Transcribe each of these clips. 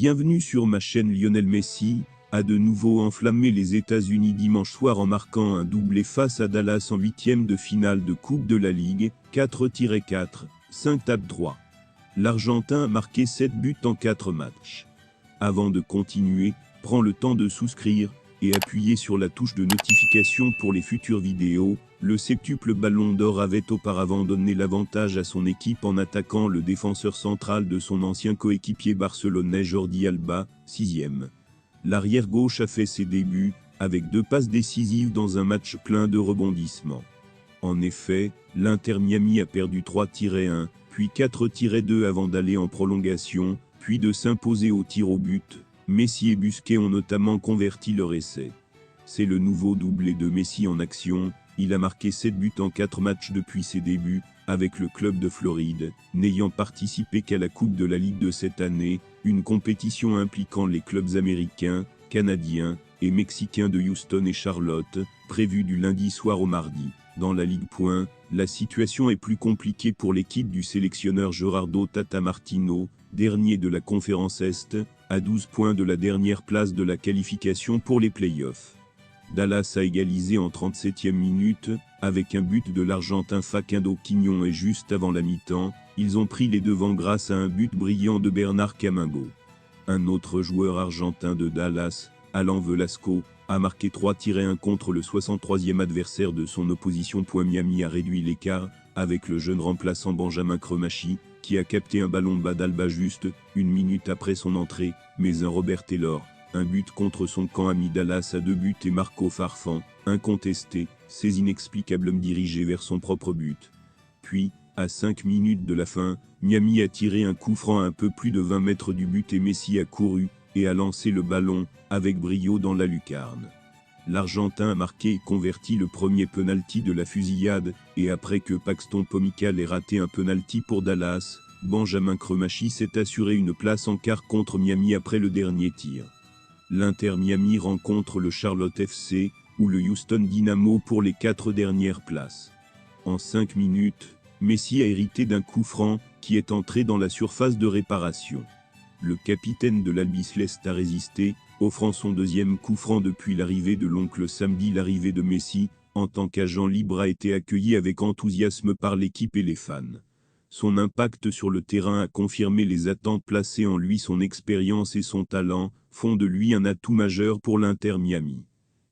Bienvenue sur ma chaîne. Lionel Messi a de nouveau enflammé les États-Unis dimanche soir en marquant un doublé face à Dallas en huitième de finale de Coupe de la Ligue, 4-4, 5-3. L'Argentin a marqué 7 buts en 4 matchs. Avant de continuer, prends le temps de souscrire et appuyer sur la touche de notification pour les futures vidéos. Le septuple Ballon d'Or avait auparavant donné l'avantage à son équipe en attaquant le défenseur central de son ancien coéquipier barcelonais Jordi Alba, 6e. L'arrière gauche a fait ses débuts, avec 2 passes décisives dans un match plein de rebondissements. En effet, l'Inter Miami a perdu 3-1, puis 4-2 avant d'aller en prolongation, puis de s'imposer au tir au but. Messi et Busquets ont notamment converti leur essai. C'est le nouveau doublé de Messi en action. Il a marqué 7 buts en 4 matchs depuis ses débuts, avec le club de Floride, n'ayant participé qu'à la Coupe de la Ligue de cette année, une compétition impliquant les clubs américains, canadiens et mexicains de Houston et Charlotte, prévue du lundi soir au mardi. Dans la Ligue Point, la situation est plus compliquée pour l'équipe du sélectionneur Gerardo Tata Martino, dernier de la conférence Est, à 12 points de la dernière place de la qualification pour les playoffs. Dallas a égalisé en 37e minute, avec un but de l'Argentin Facundo Quignon et juste avant la mi-temps, ils ont pris les devants grâce à un but brillant de Bernard Camingo. Un autre joueur argentin de Dallas, Alan Velasco, a marqué 3-1 contre le 63e adversaire de son opposition. Miami a réduit l'écart, avec le jeune remplaçant Benjamin Cremachi, qui a capté un ballon bas d'Alba juste 1 minute après son entrée, mais un Robert Taylor. Un but contre son camp a mis Dallas à 2 buts et Marco Farfan, incontesté, s'est inexplicablement dirigé vers son propre but. Puis, à 5 minutes de la fin, Miami a tiré un coup franc à un peu plus de 20 mètres du but et Messi a couru et a lancé le ballon, avec brio dans la lucarne. L'Argentin a marqué et converti le premier penalty de la fusillade, et après que Paxton Pomical ait raté un penalty pour Dallas, Benjamin Cremachi s'est assuré une place en quart contre Miami après le dernier tir. L'Inter Miami rencontre le Charlotte FC, ou le Houston Dynamo pour les 4 dernières places. En 5 minutes, Messi a hérité d'un coup franc, qui est entré dans la surface de réparation. Le capitaine de l'Albiceleste a résisté, offrant son deuxième coup franc depuis l'arrivée de l'oncle samedi. L'arrivée de Messi, en tant qu'agent libre, a été accueillie avec enthousiasme par l'équipe et les fans. Son impact sur le terrain a confirmé les attentes placées en lui. Son expérience et son talent font de lui un atout majeur pour l'Inter Miami.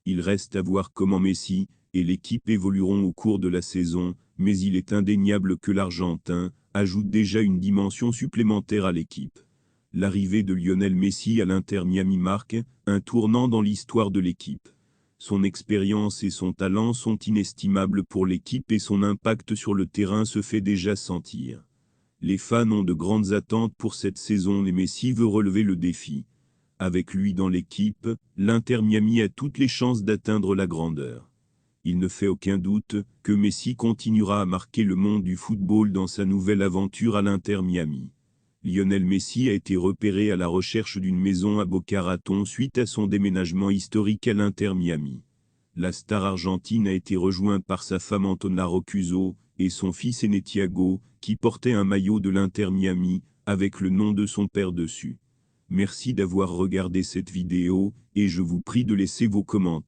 Il reste à voir comment Messi et l'équipe évolueront au cours de la saison, mais il est indéniable que l'Argentin ajoute déjà une dimension supplémentaire à l'équipe. L'arrivée de Lionel Messi à l'Inter Miami marque un tournant dans l'histoire de l'équipe. Son expérience et son talent sont inestimables pour l'équipe et son impact sur le terrain se fait déjà sentir. Les fans ont de grandes attentes pour cette saison et Messi veut relever le défi. Avec lui dans l'équipe, l'Inter Miami a toutes les chances d'atteindre la grandeur. Il ne fait aucun doute que Messi continuera à marquer le monde du football dans sa nouvelle aventure à l'Inter Miami. Lionel Messi a été repéré à la recherche d'une maison à Boca Raton suite à son déménagement historique à l'Inter Miami. La star argentine a été rejointe par sa femme Antonella Roccuzzo et son fils aîné Thiago, qui portait un maillot de l'Inter Miami, avec le nom de son père dessus. Merci d'avoir regardé cette vidéo, et je vous prie de laisser vos commentaires.